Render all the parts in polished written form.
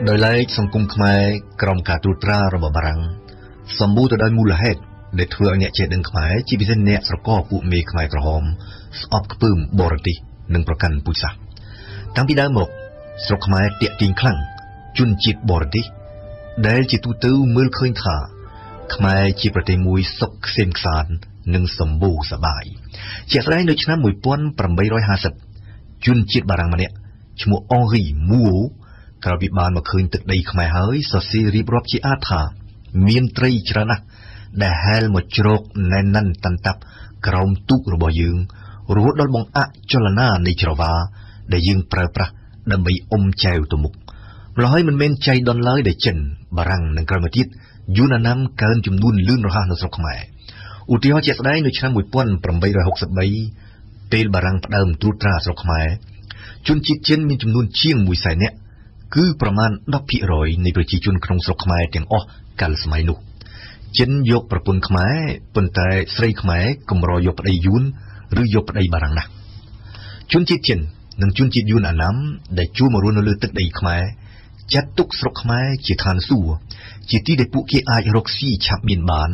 ដោយឡែកសង្គមខ្មែរក្រោមការត្រួតត្រារបស់បារាំងសម្បូរទៅដោយមូលហេតុដែលធ្វើឲ្យអ្នកចេះដឹងខ្មែរជាពិសេសអ្នកស្រកពួកមេខ្មែរក្រហមស្អប់ខ្ពើមបរទេសនិងប្រកាន់ពូជសាសន៍តាំងពីដើមមកស្រុកខ្មែរទាក់ទាញខ្លាំងជនជាតិបរទេសដែលជាទូទៅមើលឃើញថាខ្មែរជាប្រទេសមួយសុខក្សេមក្សាន្តនិងសម្បូរសប្បាយជាក់ស្ដែងនៅឆ្នាំ1850ជនជាតិបារាំងម្នាក់ឈ្មោះអង់រីមូអូក្រោយពីបានមកឃើញទឹកដីខ្មែរហើយសរសេររៀបរាប់ជាអាថាមានត្រីច្រើនណាស់ដែលហែលមកជ្រកណែនណាន់តាន់តាប់ក្រោមទូករបស់យើងរហូតដល់បង្អាក់ចលនានៃច្រវាដែលយើងប្រើប្រាស់ដើម្បីអុំចែវទៅមុខម្ល៉េះហើយមិនមែនចៃដន្យឡើយដែលចិនបារាំងនិងក្រោយមកទៀតយួនអាណាំកើនចំនួនលឿនរហ័សនៅស្រុកខ្មែរឧទាហរណ៍ជាក់ស្ដែងនៅឆ្នាំ1863ពេលបារាំងផ្ដើមត្រួតត្រាស្រុកខ្មែរជនជាតិចិនមានចំនួនជាង100,000 នាក់គឺប្រមាណ 10% នៃប្រជាជនក្នុងស្រុកខ្មែរទាំងអស់កាលសម័យនោះចិនយកប្រពន្ធខ្មែរប៉ុន្តែស្រីខ្មែរកម្រយកប្តីយួនឬយកប្តីបារាំងណាស់ជនជាតិចិននិងជនជាតិយួនអាណាំដែលជួបមករស់នៅលើទឹកដីខ្មែរចាត់ទុកស្រុកខ្មែរជាឋានសួគ៌ជាទីដែលពួកគេអាចរកស៊ីឆាប់មានបាន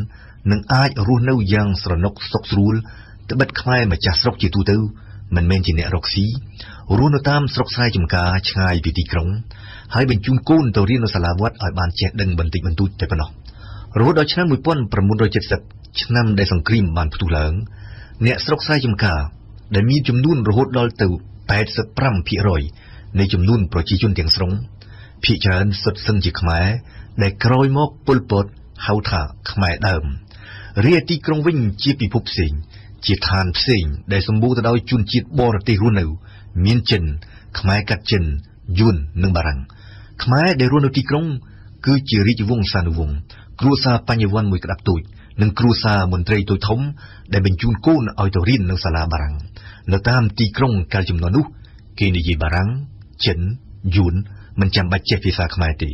និងអាចរស់នៅយ៉ាងស្រណុកសុខស្រួលត្បិតខ្មែរម្ចាស់ស្រុកជាទូទៅមិនមែនជាអ្នករកស៊ីរស់នៅតាមស្រុកស្រែចម្ការឆ្ងាយពីទីក្រុងហើយបញ្ជូនកូនទៅរៀននៅសាលាវត្តឲ្យបានចេះដឹងបន្តិចបន្តួចតែប៉ុណ្ណោះរហូតដល់ឆ្នាំ1970ឆ្នាំដែលសង្គ្រាមបានផ្ទុះឡើងអ្នកស្រុកស្រែចម្ការដែលមានចំនួនរហូតដល់ទៅ 85% នៃចំនួនប្រជាជនទាំងស្រុងភាគច្រើនសុទ្ធសឹងជាខ្មែរដែលក្រោយមកប៉ុលពតហៅថាខ្មែរដើមរាជទីក្រុងវិញជាពិភពផ្សេងជាឋានផ្សេងដែលសម្បូរទៅដោយជនជាតិបរទេសរស់នៅមានចិនខ្មែរកាត់ចិនយួននិងបារាំងខ្មែរដែលរស់នៅទីក្រុងគឺជារាជវង្សានុវង្សគ្រួសារបញ្ញវន្តមួយក្តាប់តូចនិងគ្រួសារមន្ត្រីតូចធំដែលបញ្ជូនកូនឲ្យទៅរៀននៅសាលាបារាំងនៅតាមទីក្រុងកាលជំនាន់នោះគេនិយាយបារាំងចិនយួនមិនចាំបាច់ចេះភាសាខ្មែរទេ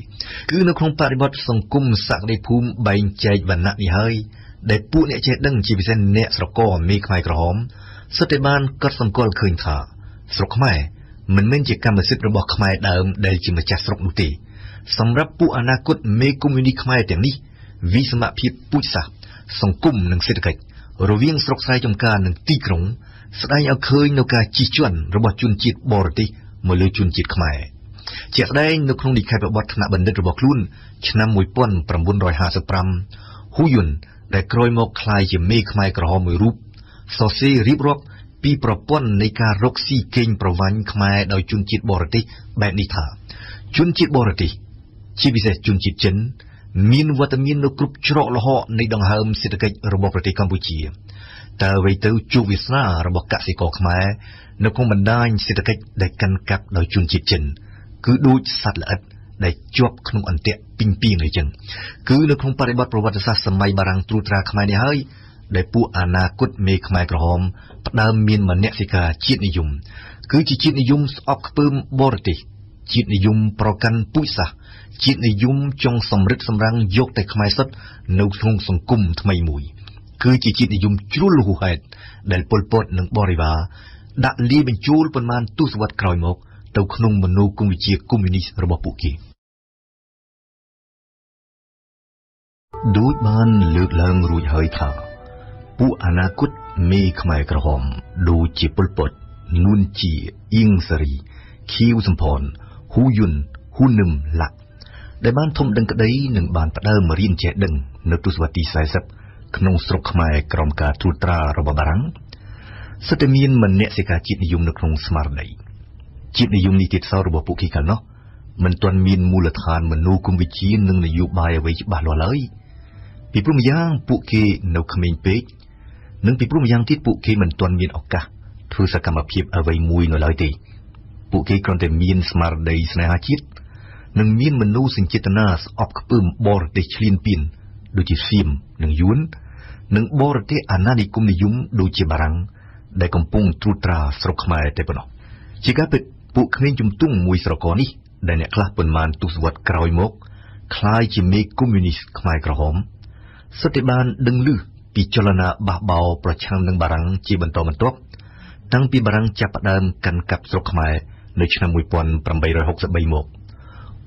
គឺនៅក្នុងបរិបទសង្គមសក្តិភូមិបែងចែកវណ្ណៈនេះហើយដែលពួកអ្នកចេះដឹងជាពិសេសអ្នកស្រកមេខ្មែរក្រហមសុទ្ធតែបានកត់សម្គាល់ឃើញថាស្រុកខ្មែរមិនមែនជាកម្មសិទ្ធិរបស់ខ្មែរដើមដែលជាម្ចាស់ស្រុកនោះទេសម្រាប់ពួកអនាគតមេកុម្មុយនីសខ្មែរទាំងនេះវិសមភាពពូជសាសន៍សង្គមនិងសេដ្ឋកិច្ចរវាងស្រុកស្រែចម្ការនិងទីក្រុងស្ដែងឲ្យឃើញនៅការជិះជាន់របស់ជនជាតិបរទេសមកលើជនជាតិខ្មែរជាក់ស្ដែងនៅក្នុងនិក្ខេបបទថ្នាក់បណ្ឌិតរបស់ខ្លួនឆ្នាំ1955ហ៊ូយុនដែលក្រោយមកក្លាយជាមេខ្មែរក្រហមមួយរូបសរសេររៀបរាប់ពីប្រព័ន្ធនៃការរកស៊ីកេងប្រវ័ញ្ចខ្មែរដោយជនជាតិបរទេសបែបនេះថាជនជាតិបរទេសជាពិសេសជនជាតិចិនមានវត្តមាននៅគ្រប់ច្រកល្ហកនៃដង្ហើមសេដ្ឋកិច្ចរបស់ប្រទេសកម្ពុជាតើអ្វីទៅជោគវាសនារបស់កសិករខ្មែរនៅក្នុងបណ្ដាញសេដ្ឋកិច្ចដែលកាន់កាប់ដោយជនជាតិចិនគឺដូចសត្វល្អិតដែលជាប់ក្នុងអន្ទាក់ពីងពីងអីចឹងគឺនៅក្នុងបរិបទប្រវត្តិសាស្ត្រសម័យបារាំងត្រួតត្រាខ្មែរនេះហើយដែលពួកអនាគតមេខ្មែរក្រហមផ្ដើមមានមនសិការជាតិនិយមគឺជាជាតិនិយមស្អប់ខ្ពើមបរទេសជាតិនិយមប្រកាន់ពូជសាសន៍ជាតិនិយមចង់សម្រិតសម្រាំងយកតែខ្មែរសុទ្ធនៅក្នុងសង្គមថ្មីមួយគឺជាជាតិនិយមជ្រុលហួសហេតុដែលប៉ុលពតនិងបរិវារដាក់លាយបញ្ចូលប៉ុន្មានទសវត្សរ៍ក្រោយមកទៅក្នុងមនោគមវិជ្ជាកុម្មុយនីសរបស់ពួកគេដូចបានលើកឡើងរួចហើយថាពួកអនាគតមេខ្មែរក្រហមដូចជាប៉ុលពតនួនជាអៀងសារីខៀវសំផនហ៊ូយុនហ៊ូនឹមឡាក់ដែលបានធំដឹងក្តីនិងបានផ្ដើមរៀនចេះដឹងនៅទសវត្សរ៍ទី40ក្នុងស្រុកខ្មែរក្រោមការត្រួតត្រារបស់បារាំងសិតតែមានមនសិការជាតិនិយមនៅក្នុងស្មារតីជាតិនិយមនេះទៀតសោតរបស់ពួកគេកាលនោះមិនទាន់មានមូលដ្ឋានមនោគមវិជ្ជានិងនយោបាយអ្វីច្បាស់លាស់ឡើយពីព្រោះម្យ៉ាងពួកគេនៅក្មេងពេកនិងពីព្រោះម្យ៉ាងទៀតពួកគេមិនទាន់មានឱកាសធ្វើសកម្មភាពអ្វីមួយនៅឡើយទេពួកគេគ្រាន់តែមានស្មារតីស្នេហាជាតិនិងមានមនោសញ្ចេតនាស្អប់ខ្ពើមបរទេសឈ្លានពានដូចជាសៀមនិងយួននិងបរទេសអាណានិគមនិយមដូចជាបារាំងដែលកំពុងត្រួតត្រាស្រុកខ្មែរតែប៉ុណ្ណោះជាការពិតពួកក្មេងជំទង់មួយស្រកនេះដែលអ្នកខ្លះប៉ុន្មានទសវត្សរ៍ក្រោយមកคล้ายជាមេកុម្មុយនីសខ្មែរក្រហមសុទ្ធតែបានដឹងឮពីចលនាបះបោរប្រឆាំងនឹងបារាំងជាបន្តបន្ទាប់តាំងពីបារាំងចាប់ផ្ដើមកាន់កាប់ស្រុកខ្មែរនៅឆ្នាំ1863មក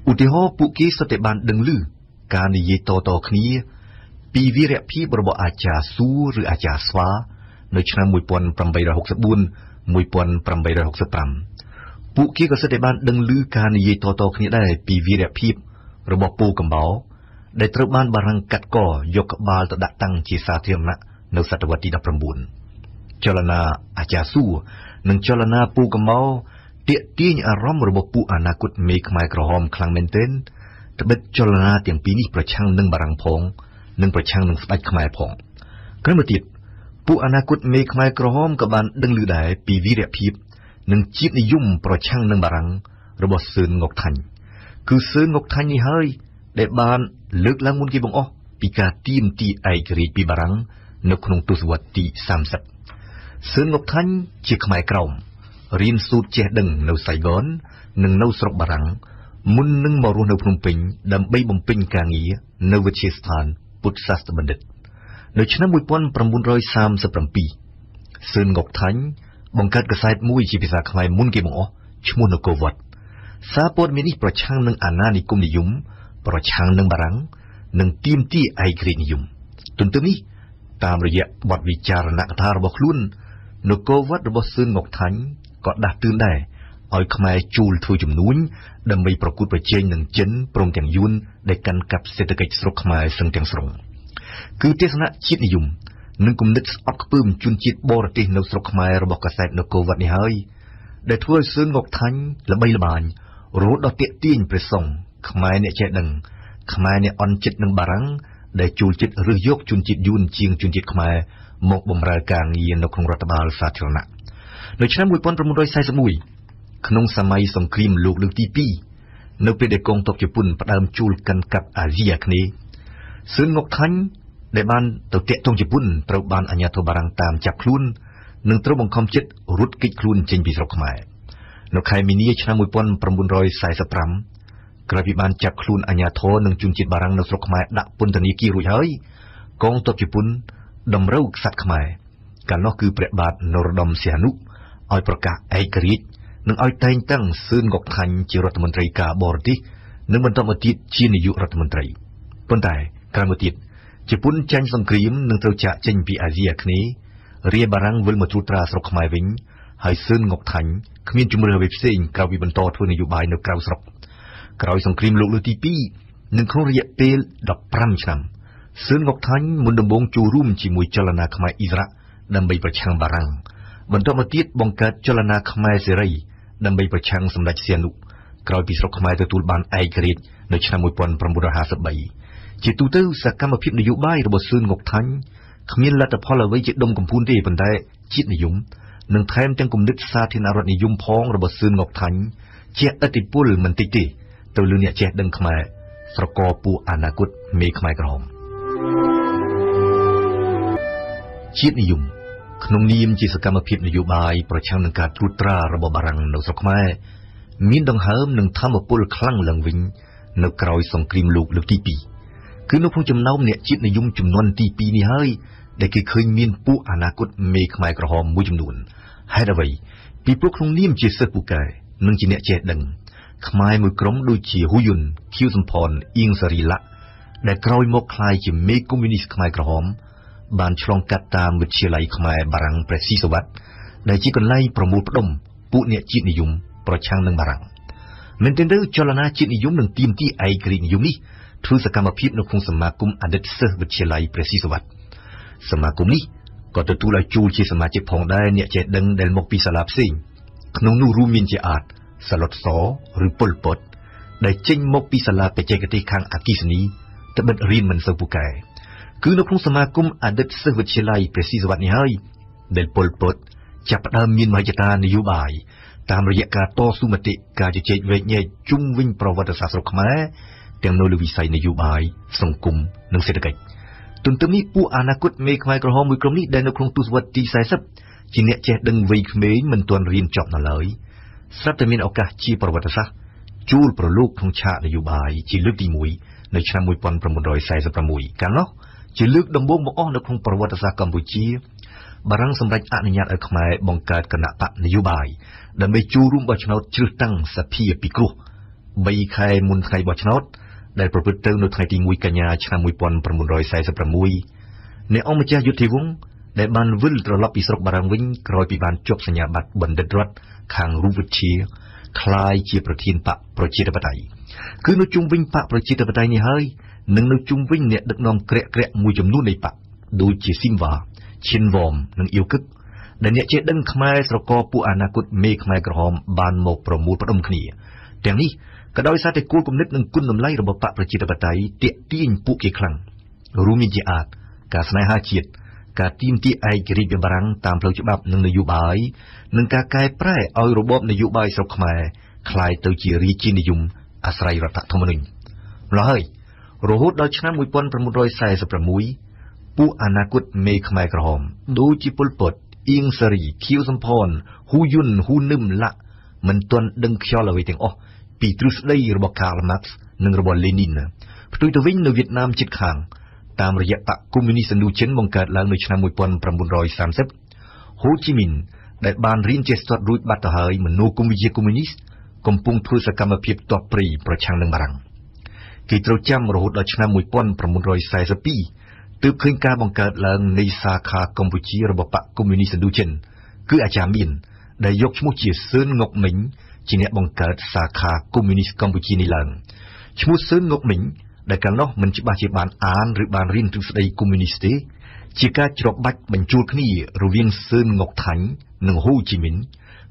ឧទាហរណ៍ពួកគេសុទ្ធតែបានដឹងឮការនិយាយតគ្នាពីវីរភាពរបស់អាចារ្យស៊ូឬអាចារ្យស្វានៅឆ្នាំ1864 1865ពួកគេក៏សុទ្ធតែបានដឹងឮការនិយាយតគ្នាដែរពីវីរភាពរបស់ពូកំបោរដែលត្រូវបានបារាំងកាត់កយកក្បាលទៅដាក់តាំងជាសាធារណៈនៅសតវត្សទី19ចលនាអាចារ្យស៊ូនិងចលនាពូកំបោរទាក់ទាញអារម្មណ៍របស់ពួកអនាគតមេខ្មែរក្រហមខ្លាំងមែនទែនត្បិតចលនាទាំងពីរនេះប្រឆាំងនឹងបារាំងផងនិងប្រឆាំងនឹងស្ដេចខ្មែរផងក្រោយមកទៀតពួកអនាគតមេខ្មែរក្រហមក៏បានដឹងឮដែរពីវីរភាពនិងជាតិនិយមប្រឆាំងនឹងបារាំងរបស់សឿនង៉ុកថាញ់គឺសឿនង៉ុកថាញ់នេះហើយដែលបានលើកឡើងមុនគេបង្អស់ពីការទាមទារឯករាជ្យពីបារាំងនៅក្នុងទសវត្សរ៍ទី30សឿនង៉ុកថាញ់ជាខ្មែរក្រោមរៀនសូត្រចេះដឹងនៅសៃហ្គននិងនៅស្រុកបារាំងមុននឹងមករស់នៅភ្នំពេញដើម្បីបំពេញការងារនៅវិទ្យាស្ថានពុទ្ធសាស្ត្របណ្ឌិតនៅឆ្នាំ1937សឿនង៉ុកថាញ់បង្កើតកាសែតមួយជាភាសាខ្មែរមុនគេបង្អស់ឈ្មោះនគរវត្តសារព័ត៌មាននេះប្រឆាំងនឹងអាណានិគមនិយមប្រឆាំងនឹងបារាំងនិងទាមទារឯករាជ្យនិយមទន្ទឹមនេះតាមរយៈបទវិចារណកថារបស់ខ្លួននគរវត្តរបស់សឿនង៉ុកថាញ់ក៏ដាស់តឿនដែរឲ្យខ្មែរជួលធ្វើជំនួញដើម្បីប្រកួតប្រជែងនឹងចិនព្រមទាំងយួនដែលកាន់កាប់សេដ្ឋកិច្ចស្រុកខ្មែរសឹងទាំងស្រុងគឺទស្សនៈជាតិនិយមនិងគំនិតស្អប់ខ្ពើមជនជាតិបរទេសនៅស្រុកខ្មែររបស់កាសែតនគរវត្តនេះហើយដែលធ្វើឲ្យសឿនង៉ុកថាញ់ល្បីល្បាញរហូតដល់ទាក់ទាញព្រះសង្ឃខ្មែរអ្នកចេះដឹងខ្មែរអ្នកអន់ចិត្តនឹងបារាំងដែលជួលចិត្តរើសយកជនជាតិយួនជាងជនជាតិខ្មែរមកបម្រើការងារនៅក្នុងរដ្ឋបាលសាធារណៈនៅឆ្នាំ1941ក្នុងសម័យសង្គ្រាមលោកលើកទី2នៅពេលដែលកងទ័ពជប៉ុនផ្ដើមជួលកាន់កាប់អាស៊ីអាគ្នេយ៍សឿនង៉ុកថាញ់ដែលបានទៅតាក់ទងជប៉ុនត្រូវបានអាជ្ញាធរបារាំងតាមចាប់ខ្លួននិងត្រូវបង្ខំចិត្តរត់គេចខ្លួនចេញពីស្រុកខ្មែរនៅខែមីនាឆ្នាំ1945ក្រោយពីបានចាប់ខ្លួនអាជ្ញាធរនិងជនជាតិបារាំងនៅស្រុកខ្មែរដាក់ពន្ធនាគាររួចហើយកងទ័ពជប៉ុនតម្រូវក្សត្រខ្មែរកាលនោះគឺព្រះបាទនរោត្តមសីហនុឲ្យប្រកាសឯករាជ្យនិងឲ្យតែងតាំងសឿនង៉ុកថាញ់ជារដ្ឋមន្ត្រីការបរទេសនិងបន្តមកទៀតជានាយករដ្ឋមន្ត្រីប៉ុន្តែក្រោយមកទៀតជប៉ុនចាញ់សង្គ្រាមនិងត្រូវចាកចេញពីអាស៊ីអាគ្នេយ៍រាយបារាំងវិលមកត្រួតត្រាស្រុកខ្មែរវិញហើយសឿនង៉ុកថាញ់គ្មានជំរឿនអ្វីផ្សេងក្រៅពីបន្តធ្វើនយោបាយនៅក្រៅស្រុកក្រោយសង្គ្រាមលោកលើកទី2និងក្នុងរយៈពេល15ឆ្នាំសឿនង៉ុកថាញ់មុនដំបូងចូលរួមជាមួយចលនាខ្មែរអ៊ីស្រាអែលដើម្បីប្រឆាំងបារាំងបន្ទាប់មកទៀតបង្កើតចលនាខ្មែរសេរីដើម្បីប្រឆាំងសម្ដេចសីហនុក្រោយពីស្រុកខ្មែរទទួលបានឯករាជ្យនៅឆ្នាំ1953ជាទូទៅសកម្មភាពនយោបាយរបស់សឿនង៉ុកថាញ់គ្មានលទ្ធផលអ្វីជាដុំកំភួនទេប៉ុន្តែជាតិនិយមនិងថែមទាំងគំនិតសាធារណរដ្ឋនិយមផងរបស់សឿនង៉ុកថាញ់ជាឥទ្ធិពលមិនតិចទេទៅលើអ្នកចេះដឹងខ្មែរស្រកពួកអនាគតមេខ្មែរក្រហមជាតិនិយមក្នុងនាមជាសកម្មភាពនយោបាយប្រឆាំងនឹងការត្រួតត្រារបស់បារាំងនៅស្រុកខ្មែរមានដង្ហើមនិងធម្មពលខ្លាំងឡើងវិញនៅក្រោយសង្គ្រាមលោកលើកទី2គឺនៅក្នុងចំណោមអ្នកជាតិនិយមចំនួនទី2នេះហើយដែលគេឃើញមានពួកអនាគតមេខ្មែរក្រហមមួយចំនួនហេតុអ្វីពីព្រោះក្នុងនាមជាសិស្សពូកែនិងជាអ្នកចេះដឹងខ្មែរមួយក្រុមដូចជាហ៊ូយុនខៀវសំផនអៀងសារីឡាក់ដែលក្រោយមកក្លាយជាមេកុម្មុយនីសខ្មែរក្រហមបានឆ្លងកាត់តាមវិទ្យាល័យខ្មែរបារាំងព្រះស៊ីសុវត្ថិដែលជាកន្លែងប្រមូលផ្ដុំពួកអ្នកជាតិនិយមប្រឆាំងនឹងបារាំងមែនទែនទៅចលនាជាតិនិយមនិងទាមទារឯករាជ្យនិយមនេះធ្វើសកម្មភាពនៅក្នុងសមាគមអតីតសិស្សវិទ្យាល័យព្រះស៊ីសុវត្ថិសមាគមនេះក៏ទទួលឲ្យជួលជាសមាជិកផងដែរអ្នកចេះដឹងដែលមកពីសាលាផ្សេងក្នុងនោះរួមមានជាអាចសាឡុតសឬប៉ុលពតដែលចេញមកពីសាលាបច្ចេកទេសខាងអគ្គិសនីត្បិតរៀនមិនសូវពូកែគឺនៅក្នុងសមាគមអតីតសិស្សវិទ្យាល័យព្រះស៊ីសុវត្ថិនេះហើយដែលប៉ុលពតចាប់ផ្ដើមមានមហិច្ឆតានយោបាយតាមរយៈការតស៊ូមតិការជជែកវែកញែកជុំវិញប្រវត្តិសាស្ត្រស្រុកខ្មែរទាំងនៅលើវិស័យនយោបាយសង្គមនិងសេដ្ឋកិច្ចទន្ទឹមនេះពួកអនាគតមេខ្មែរក្រហមមួយក្រុមនេះដែលនៅក្នុងទសវត្សរ៍ទី40ជាអ្នកចេះដឹងវ័យក្មេងមិនទាន់រៀនចប់នៅឡើយស្រាប់តែមានឱកាសជាប្រវត្តិសាស្ត្រជួលប្រឡូកក្នុងឆាកនយោបាយជាលើកទី1នៅឆ្នាំ1946កាលនោះជាលើកដំបូងបង្អស់នៅក្នុងប្រវត្តិសាស្ត្រកម្ពុជាបារាំងសម្រេចអនុញ្ញាតឲ្យខ្មែរបង្កើតគណៈបកនយោបាយដើម្បីចូលរួមបោះឆ្នោតជ្រើសតាំងសភាពិគ្រោះ 3 ខែមុនថ្ងៃបោះឆ្នោតដែលប្រព្រឹត្តទៅនៅថ្ងៃទី 1 កញ្ញាឆ្នាំ 1946អ្នកអង្គម្ចាស់យុទ្ធិវង្សដែលបានវិលត្រឡប់ពីស្រុកបារាំងវិញក្រោយពីបានចុះសញ្ញាបត្របណ្ឌិតរដ្ឋខាងរូបវិទ្យាคล้ายជាប្រធានបកប្រជាធិបតេយ្យគឺនៅជុំវិញបកប្រជាធិបតេយ្យនេះហើយនឹងនៅជុំវិញអ្នកដឹកនាំក្រាក់មួយចំនួននៃបកដូចជាស៊ីមវ៉ាឈិនវ៉មនិងអ៊ីវកឹកដែលអ្នកចេះដឹងខ្មែរស្រកពួកអនាគតមេខ្មែរក្រហមបានមកប្រមូលផ្ដុំគ្នាទាំងនេះក៏ដោយសារតែគោលគំនិតនិងគុណតម្លៃរបស់បកប្រជាធិបតេយ្យទាក់ទាញពួកគេខ្លាំងរួមមានជាអាចការស្នេហាជាតិការទាមទារឯករាជ្យបារាំងតាមផ្លូវច្បាប់និងនយោបាយនិងការកែប្រែឲ្យរបបនយោបាយស្រុកខ្មែរคล้ายទៅជារាជានិយមអាស្រ័យរដ្ឋធម្មនុញ្ញម្ល៉េះហើយរហូតដល់ឆ្នាំ 1946 ពួកអនាគតមេខ្មែរក្រហមដូចជាប៉ុលពតអៀងសារីខៀវសំផនហ៊ូយុនហ៊ូនឹមឡាក់មិនទាន់ដឹងខ្យល់អ្វីទាំងអស់ពីទ្រឹស្ដីរបស់កាល់ម៉ាក់សនិងរបស់លេនីនផ្ទុយទៅវិញនៅវៀតណាមជិតខាងតាមរយៈបកកុម្មុយនីសឥណ្ឌូចិនបង្កើតឡើងនៅឆ្នាំ 1930 ហូជីមីនដែលបានរៀនចេះស្ទាត់រួចបាត់ទៅហើយមនោគមវិជ្ជាកុម្មុយនីសកំពុងធ្វើសកម្មភាពទាស់ព្រៃប្រឆាំងនឹងបារាំងគេត្រូវចាំរហូតដល់ឆ្នាំ 1942 ទើបឃើញការបង្កើតឡើងនៃសាខាកម្ពុជារបស់បកកុម្មុយនីសឥណ្ឌូចិនគឺអាចារ្យមានដែលយកឈ្មោះជាសឿនងុកមិញជាអ្នកបង្កើតសាខាកុម្មុយនីសកម្ពុជានេះឡើងឈ្មោះសឿនងុកមិញដែលកាលនោះមិនច្បាស់ជាបានអានឬបានរៀនទ្រឹស្ដីកុម្មុយនីសទេជាការច្របាច់បញ្ចូលគ្នារវាងសឿនងុកថាញ់និងហូជីមីន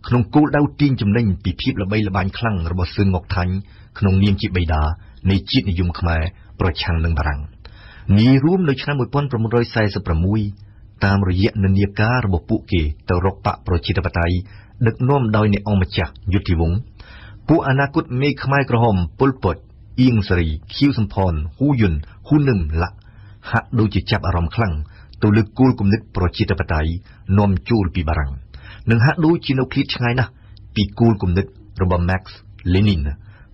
ក្នុងគោលដៅទាញចំណេញពីភាពល្បីល្បាញខ្លាំងរបស់សឿនងុកថាញ់ក្នុងនាមជាបិតានៃជាតិនិយមខ្មែរប្រឆាំងនឹងបារាំងនេះរួមនៅឆ្នាំ 1946 តាមរយៈនិន្នាការរបស់ពួកគេទៅរកបកប្រជាធិបតេយ្យដឹកនាំដោយអ្នកអង្គម្ចាស់យុទ្ធិវង្សពួកអនាគតមេខ្មែរក្រហមប៉ុលពតអៀងសារីខៀវសំផនហ៊ូយុនហ៊ូនឹមឡាក់ហាក់ដូចជាចាប់អារម្មណ៍ខ្លាំងទៅលើគោលគំនិតប្រជាធិបតេយ្យនាំចូលពីបារាំងនិងហាក់ដូចជានៅឃ្លាតឆ្ងាយណាស់ពីគោលគំនិតរបស់ Marx Lenin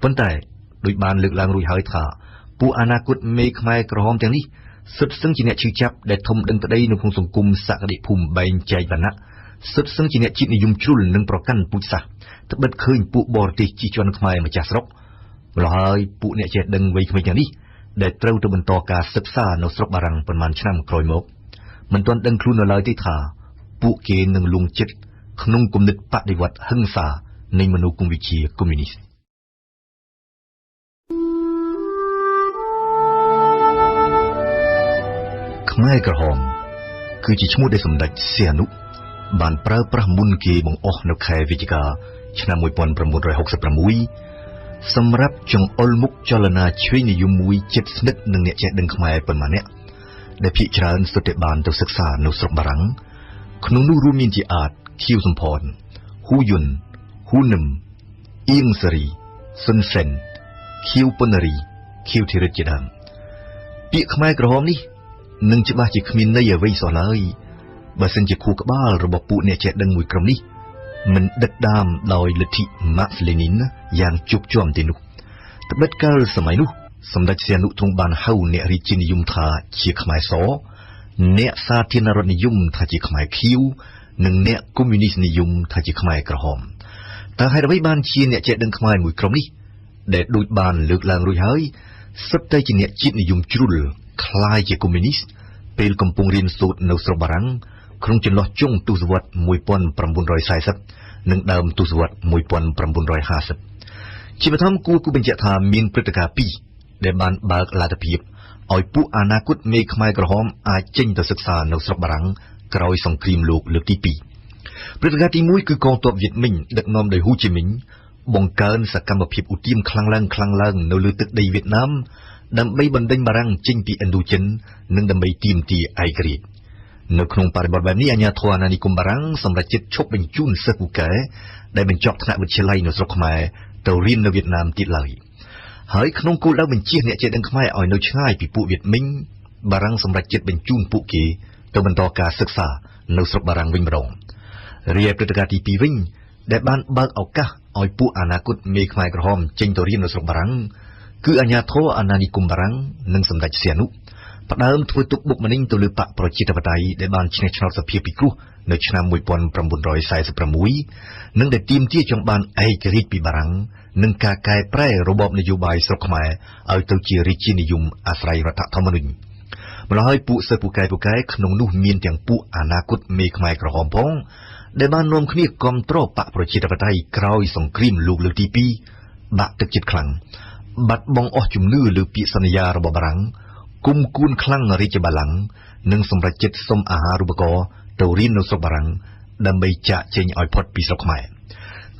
ប៉ុន្តែដោយបានលើកឡើងរួចហើយថាពួកអនាគតមេខ្មែរក្រហមទាំងនេះសិតសឹងជាអ្នកឈឺចាប់ដែលធំដឹងក្តីនៅក្នុងសង្គមសក្តិភូមិបែងចែកវណ្ណៈសិតសឹងជាអ្នកជាតិនិយមជ្រុលនិងប្រកាន់ពូជសាសន៍ត្បិតឃើញពួកបរទេសជិះជាន់ខ្មែរម្ចាស់ស្រុកម្ល៉េះហើយពួកអ្នកចេះដឹងវ័យក្មេងទាំងនេះដែលត្រូវទៅបន្តការសិក្សានៅស្រុកបារាំងប៉ុន្មានឆ្នាំក្រោយមកមិនទាន់ដឹងខ្លួននៅឡើយទេថាពួកគេនឹងលង់ចិត្តក្នុងគំនិតបដិវត្តហិង្សានៃមនោគមវិជ្ជាកុម្មុយនីសខ្មែរក្រហមគឺជាឈ្មោះដែលសម្ដេចសៀនុបានប្រើប្រាស់មុនគេបង្អស់នៅខែវិច្ឆិកាឆ្នាំ 1966 សម្រាប់ចង្អុលមុខចលនាឆ្វេងនិយមមួយជិតស្និទ្ធនឹងអ្នកចេះដឹងខ្មែរប៉ុន្មាននាក់ដែលភាគច្រើនសុទ្ធតែបានទៅសិក្សានៅស្រុកបារាំងក្នុងនោះរួមមានជាអាចខៀវសំផនហ៊ូយុនហ៊ូនឹមអៀងសារីស៊ុនសេនខៀវប៉ុណ្ណារីខៀវធីរិតជាដើមពាក្យខ្មែរក្រហមនេះនឹងច្បាស់ជាគ្មានន័យអ្វីសោះឡើយបើសិនជាខួរក្បាលរបស់ពួកអ្នកចេះដឹងមួយក្រុមនេះមិនដឹកដាមដោយលទ្ធិ Marx Lenin យ៉ាងជោគជាំទេនោះត្បិតកាលសម័យនោះសម្ដេចសៀនុទ្រង់បានហៅអ្នករាជានិយមថាជាខ្មែរសអ្នកសាធារណរដ្ឋនិយមថាជាខ្មែរខៀវនិងអ្នកកុម្មុយនីសនិយមថាជាខ្មែរក្រហមតើហេតុអ្វីបានជាអ្នកចេះដឹងខ្មែរមួយក្រុមនេះដែលដូចបានលើកឡើងរួចហើយសុទ្ធតែជាអ្នកជាតិនិយមជ្រុលคล้ายជាកុម្មុយនីសពេលកំពុងរៀនសូត្រនៅស្រុកបារាំងក្នុងចន្លោះចុងទសវត្សរ៍ 1940 និងដើមទសវត្សរ៍ 1950 ជាបឋមគួរបញ្ជាក់ថាមានព្រឹត្តិការណ៍ពីរដែលបានបើកលទ្ធភាពឲ្យពួកអនាគតមេខ្មែរក្រហមអាចចេញទៅសិក្សានៅស្រុកបារាំងក្រោយសង្គ្រាមលោកលើកទី2ព្រឹត្តិការណ៍ទី1គឺកងទ័ពវៀតមិញដឹកនាំដោយហ៊ូជីមីនបង្កើនសកម្មភាពឧទាមខ្លាំងឡើងនៅលើទឹកដីវៀតណាមដើម្បីបណ្ដេញបារាំងចេញពីឥណ្ឌូចិននិងដើម្បីទាមទារឯករាជ្យនៅក្នុងបរិបទបែបនេះអាជ្ញាធរអាណានិគមបារាំងសម្រេចចិត្តឈប់បញ្ជូនសិស្សពូកែដែលបញ្ចប់ថ្នាក់វិទ្យាល័យនៅស្រុកខ្មែរទៅរៀននៅវៀតណាមទៀតឡើយហើយក្នុងគោលដៅបញ្ជៀសអ្នកចេះដឹងខ្មែរឲ្យនៅឆ្ងាយពីពួកវៀតមិញបារាំងសម្រេចចិត្តបញ្ជូនពួកគេទៅបន្តការសិក្សានៅស្រុកបារាំងវិញម្ដងរីឯព្រឹត្តិការណ៍ទី2វិញដែលបានបើកឱកាសឲ្យពួកអនាគតមេខ្មែរក្រហមចេញទៅរៀននៅស្រុកបារាំងគឺអាជ្ញាធរអាណានិគមបារាំងនិងសម្ដេចសៀនុផ្ដើមធ្វើទុកបុកម្នេញទៅលើបកប្រជាធិបតេយ្យដែលបានឈ្នះឆ្នោតសភាពិគ្រោះនៅឆ្នាំ 1946 និងដែលទាមទារចង់បានឯករាជ្យពីបារាំង និងការកែប្រែរបបនយោបាយស្រុកខ្មែរឲ្យទៅជារាជានិយមអាស្រ័យរដ្ឋធម្មនុញ្ញម្ល៉េះហើយពួកសិស្សពូកែក្នុងនោះមានទាំងពួកអនាគតមេខ្មែរក្រហមផងដែលបាននាំគ្នាគាំទ្របកប្រជាធិបតេយ្យក្រោយសង្គ្រាមលោកលើកទី2បាក់ទឹកចិត្តខ្លាំងបាត់បង់អស់ជំនឿលើពាក្យសន្យារបស់បារាំងគុំគួនខ្លាំងរាជបល្ល័ង្កនិងសម្រេចចិត្តសុំអាហារូបករណ៍ទៅរៀននៅស្រុកបារាំងដើម្បីចាកចេញឲ្យផុតពីស្រុកខ្មែរ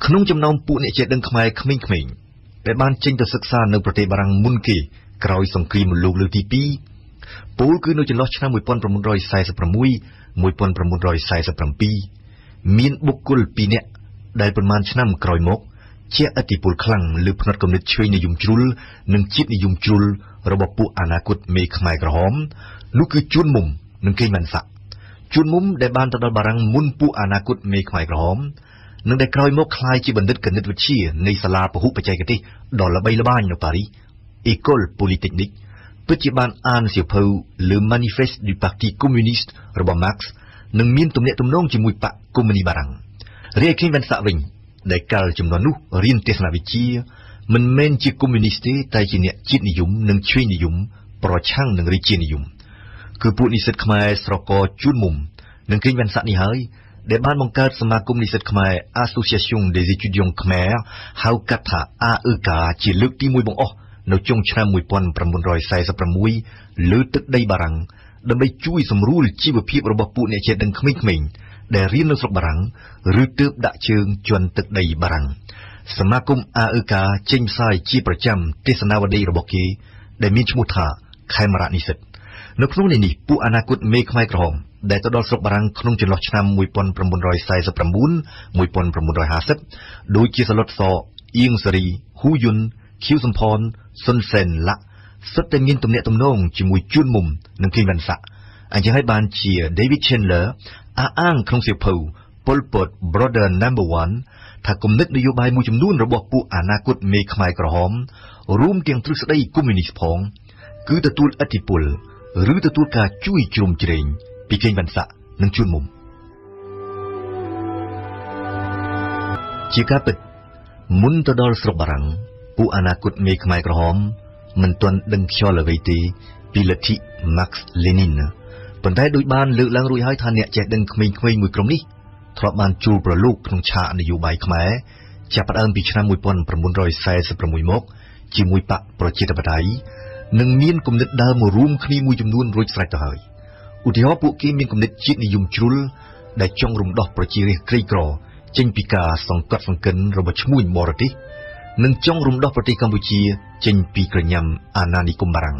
ក្នុងចំណោមពួកអ្នកចេះដឹងខ្មែរក្មេងៗដែលបានចេញទៅសិក្សានៅប្រទេសបារាំងមុនគេក្រោយសង្គ្រាមលោកលើកទី2ពលគឺនៅចន្លោះឆ្នាំ1946 1947មានបុគ្គល2នាក់ដែលប្រមាណឆ្នាំក្រោយមកជាឥទ្ធិពលខ្លាំងលើផ្នត់គំនិតឆ្វេងនិយមជ្រុលនិងជាតិនិយមជ្រុលរបស់ពួកអនាគតមេខ្មែរក្រហមនោះគឺជួនមុំនិងកេងវ៉ាន់សាក់ជួនមុំដែលបានទៅដល់បារាំងមុនពួកអនាគតមេខ្មែរក្រហមនិងដែលក្រោយមកក្លាយជាបណ្ឌិតគណិតវិទ្យានៃសាលាពហុបច្ចេកទេសដ៏ល្បីល្បាញនៅប៉ារីស École Polytechnique ពិតជាបានអានសៀវភៅ Le Manifeste du Parti Communiste របស់ Marx និងមានទំនាក់ទំនងជាមួយបកកុម្មុយនីបារាំងរាយកេងវ៉ាន់សាក់វិញដែលកាលចំនួននោះរៀនទស្សនវិជ្ជាមិនមែនជាកុម្មុយនីស្តទេតែជាអ្នកជាតិនិយមនិងឆ្វេងនិយមប្រឆាំងនឹងរាជានិយមគឺពួកនិស្សិតខ្មែរស្រកជួនមុំនិងកេងវ៉ាន់សាក់នេះហើយដែលបានបង្កើតសមាគមនិស្សិតខ្មែរ Association des étudiants khmer ហៅកាត់ថា AEK ជាលើកទី1បង្អស់នៅចុងឆ្នាំ1946លើទឹកដីបារាំងដើម្បីជួយសម្រួលជីវភាពរបស់ពួកអ្នកចេះដឹងក្មេងៗដែលរៀននៅស្រុកបារាំងឬទើបដាក់ជើងជន់ទឹកដីបារាំងសមាគម AEK ចេញផ្សាយជាប្រចាំទេសនាវដ្តីរបស់គេដែលមានឈ្មោះថាខេមរៈនិស្សិតនៅក្នុងនេះពួកអនាគតមេខ្មែរក្រហមដែលទៅដល់ស្រុកបារាំងក្នុងចន្លោះឆ្នាំ1949 1950ដូចជាសឡុតសអៀងសេរីហ៊ូយុនខៀវសំផនសុនសេនឡាក់សុទ្ធតែមានទំនាក់ទំនងជាមួយជួនមុំនិងកេងវ៉ាន់សាក់អញ្ចឹងហើយបានជា David Chandler អះអាងក្នុងសៀវភៅ Pol Pot Brother Number 1 ថាគំនិតនយោបាយមួយចំនួនរបស់ពួកអនាគតមេខ្មែរក្រហមរួមទាំងទ្រឹស្ដីកុម្មុយនីសផងគឺទទួលឥទ្ធិពលឬទទួលការជួយជ្រោមជ្រែងពីកេងវ៉ាន់សាក់និងជួនមុំជាការពិតមុនទៅដល់ស្រុកបារាំងពួកអនាគតមេខ្មែរក្រហមមិនទាន់ដឹងខ្យល់អ្វីទេពីលទ្ធិ Marx Lenin ប៉ុន្តែដូចបានលើកឡើងរួចហើយថាអ្នកចេះដឹងក្មេងៗមួយក្រុមនេះធ្លាប់បានជួលប្រឡូកក្នុងឆាកនយោបាយខ្មែរចាប់ផ្ដើមពីឆ្នាំ1946មកជាមួយបកប្រជាធិបតេយ្យនិងមានគំនិតដើមមករួមគ្នាមួយចំនួនរួចស្រេចទៅហើយឧទាហរណ៍ពួកគេមានគំនិតជាតិនិយមជ្រុលដែលចង់រំដោះប្រជារាស្ត្រក្រីក្រចេញពីការសង្កត់សង្កិនរបស់ឈ្មួញបរទេសនិងចង់រំដោះប្រទេសកម្ពុជាចេញពីក្រញាំអាណានិគមបារាំង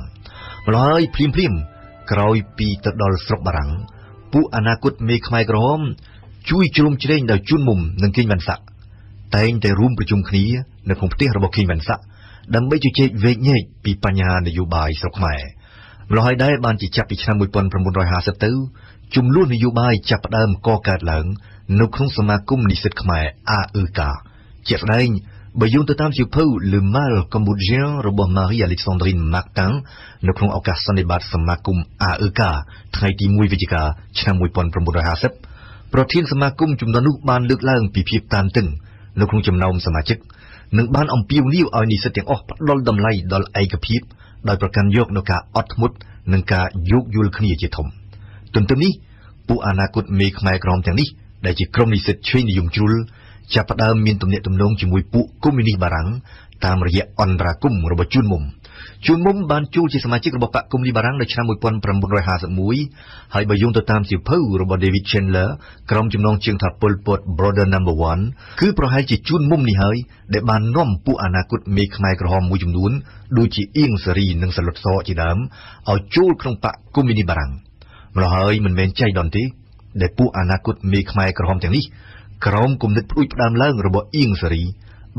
ម្ល៉េះហើយភ្លាមក្រោយពីទៅដល់ស្រុកបារាំងពួកអនាគតមេខ្មែរក្រហមជួយជ្រោមជ្រែងដោយជួនមុំនិងកេងវ៉ាន់សាក់តែងតែរួមប្រជុំគ្នានៅក្នុងផ្ទះរបស់កេងវ៉ាន់សាក់ដើម្បីជជែកវែកញែកពីបញ្ហានយោបាយស្រុកខ្មែរម្ល៉េះហើយដែរបានជាចាប់ពីឆ្នាំ1950ទៅជំនួសនយោបាយចាប់ផ្ដើមកកើតឡើងនៅក្នុងសមាគមនិស្សិតខ្មែរ AEK ជាក់ស្ដែងបើយោងទៅតាមសៀវភៅ Le Mal Cambodgien របស់ Marie-Alexandrine Martin នៅក្នុងឱកាសសន្និបាតសមាគម AEK ថ្ងៃទី1វិច្ឆិកាឆ្នាំ1950ប្រធានសមាគមចំនួននោះបានលើកឡើងពីភាពតានតឹងនៅក្នុងចំណោមសមាជិកនិងបានអំពាវនាវឲ្យនិស្សិតទាំងអស់ផ្ដល់តម្លៃដល់ឯកភាពដោយប្រកាន់យកនូវការអត់ធ្មត់និងការយោគយល់គ្នាជាធំទន្ទឹមនេះពួកអនាគតមេខ្មែរក្រហមទាំងនេះដែលជាក្រុមនិស្សិតឆ្វេងនិយមជ្រុលចាប់ផ្ដើមមានទំនាក់ទំនងជាមួយពួកកុម្មុយនីសបារាំងតាមរយៈអន្តរាគមន៍របស់ជួនមុំបានចូលជាសមាជិករបស់បកកុម្មុយនីសបារាំងនៅឆ្នាំ1951ហើយបើយោងទៅតាមសៀវភៅរបស់ David Chandler ក្រុមចំណងជើងថា Pol Pot Brother Number 1គឺប្រហែលជាជួនមុំនេះហើយដែលបាននាំពួកអនាគតមេខ្មែរក្រហមមួយចំនួនដូចជាអៀងសេរីនិងសឡុតសជាដើមឲ្យចូលក្នុងបកកុម្មុយនីសបារាំងម្ល៉េះហើយមិនមែនចៃដន្យទេដែលពួកអនាគតមេខ្មែរក្រហមទាំងនេះក្រោមគំនិតផ្ដួចផ្ដើមឡើងរបស់អៀងសេរី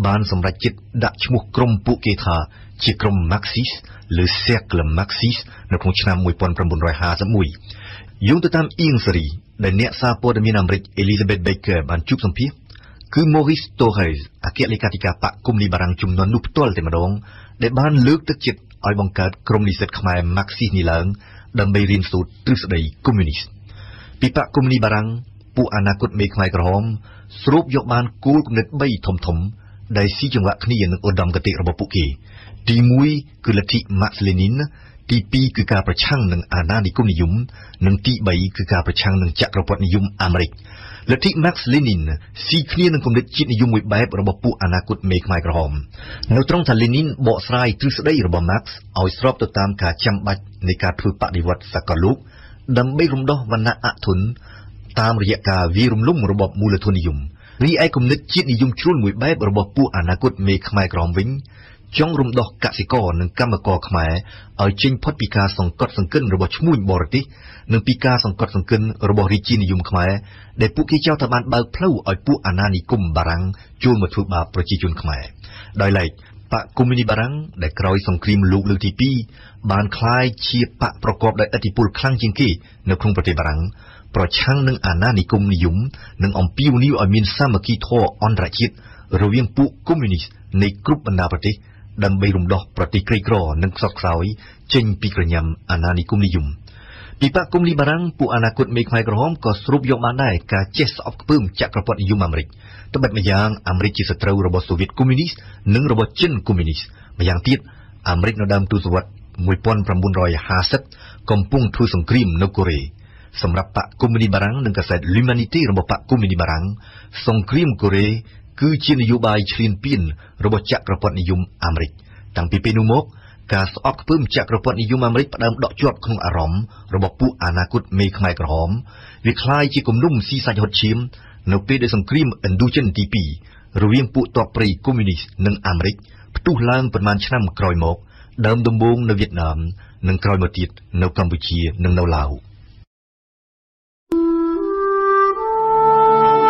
បានសម្រេចចិត្តដាក់ឈ្មោះក្រុមពួកគេថាជាក្រុម Marxist ឬ Cercle Marxist នៅក្នុងឆ្នាំ1951យោងទៅតាមអៀងសេរីដែលអ្នកសារព័ត៌មានអាមេរិក Elizabeth Baker បានជួបសម្ភាសគឺ Maurice Torres អគ្គលេខាធិការបកកុម្មុយនីសបារាំងជំនាន់នោះផ្ទាល់តែម្ដងដែលបានលើកទឹកចិត្តឲ្យបង្កើតក្រុមនិស្សិតខ្មែរ Marxist នេះឡើងដើម្បីរៀនសូត្រទ្រឹស្ដីកុម្មុយនីសពីបកកុម្មុយនីសបារាំងពួកអនាគតមេខ្មែរក្រហមស្រូបយកបានគោលគំនិត3ធំ ដែលស៊ីចង្វាក់គ្នានឹងឧត្តមគតិរបស់ពួកគេទី1គឺលទ្ធិ Marx Lenin ទី2គឺការប្រឆាំងនឹងអាណានិគមនិយមនិងទី3គឺការប្រឆាំងនឹងចក្រពត្តិនិយមអាមេរិកលទ្ធិ Marx Lenin ស៊ីគ្នានឹងគំនិតជាតិនិយមមួយបែបរបស់ពួកអនាគតមេខ្មែរក្រហមនៅត្រង់ថា Lenin បកស្រាយទ្រឹស្ដីរបស់ Marx ឲ្យស្របទៅតាមការចាំបាច់នៃការធ្វើបដិវត្តន៍សកលលោកដើម្បីរំដោះវណ្ណៈអធនតាមរយៈការវាយរំលំរបបមូលធននិយមរីឯគំនិតជាតិនិយមជ្រុលមួយបែបរបស់ពួកអនាគតមេខ្មែរក្រហមវិញចង់រំដោះកសិករនិងកម្មករខ្មែរឲ្យចេញផុតពីការសង្កត់សង្កិនរបស់ឈ្មួញបរទេសនិងពីការសង្កត់សង្កិនរបស់រាជានិយមខ្មែរដែលពួកគេចោទថាបានបើកផ្លូវឲ្យពួកអាណានិគមបារាំងចូលមកធ្វើបាបប្រជាជនខ្មែរដោយឡែកបកកុម្មុយនីសបារាំងដែលក្រោយសង្គ្រាមលោកលើកទី2បានក្លាយជាបកប្រកបដោយឥទ្ធិពលខ្លាំងជាងគេនៅក្នុងប្រទេសបារាំងប្រឆាំងនឹងអាណានិគមនិយមនិងអំពាវនាវឲ្យមានសាមគ្គីធម៌អន្តរជាតិរវាងពួកកុម្មុយនីសនៃគ្រប់បណ្ដាប្រទេសដើម្បីរំដោះប្រទេសក្រីក្រនិងខ្សត់ខ្សោយចេញពីក្រញាំអាណានិគមនិយមពីបកកុម្មុយនីសបារាំងពួកអនាគតមេខ្មែរក្រហមក៏ស្រូបយកបានដែរការចេះស្អប់ខ្ពើមចក្រពត្តិនិយមអាមេរិកត្បិតម្យ៉ាងអាមេរិកជាសត្រូវរបស់សូវៀតកុម្មុយនីសនិងរបស់ចិនកុម្មុយនីសម្យ៉ាងទៀតអាមេរិកនៅដើមទសវត្សរ៍1950កំពុងធ្វើសង្គ្រាមនៅកូរ៉េសម្រាប់បកកុម្មុយនីសបារាំងនិងកាសែត L'Humanité របស់បកកុម្មុយនីសបារាំងសង្គ្រាមកូរ៉េគឺជានយោបាយឈ្លានពានរបស់ចក្រពត្តិនិយមអាមេរិកតាំងពីពេលនោះមកការស្អប់ខ្ពើមចក្រពត្តិនិយមអាមេរិកផ្ដើមដក់ជាប់ក្នុងអារម្មណ៍របស់ពួកអនាគតមេខ្មែរក្រហមវាคล้ายជាគំនុំស៊ីសាច់ហុតឈាមនៅពេលដែលសង្គ្រាមឥណ្ឌូចិនទី2រវាងពួកទ័ពព្រៃកុម្មុយនីសនិងអាមេរិកផ្ទុះឡើងប៉ុន្មានឆ្នាំក្រោយមកដើមដំបូងនៅវៀតណាមនិងក្រោយមកទៀតនៅកម្ពុជានិងនៅឡាវ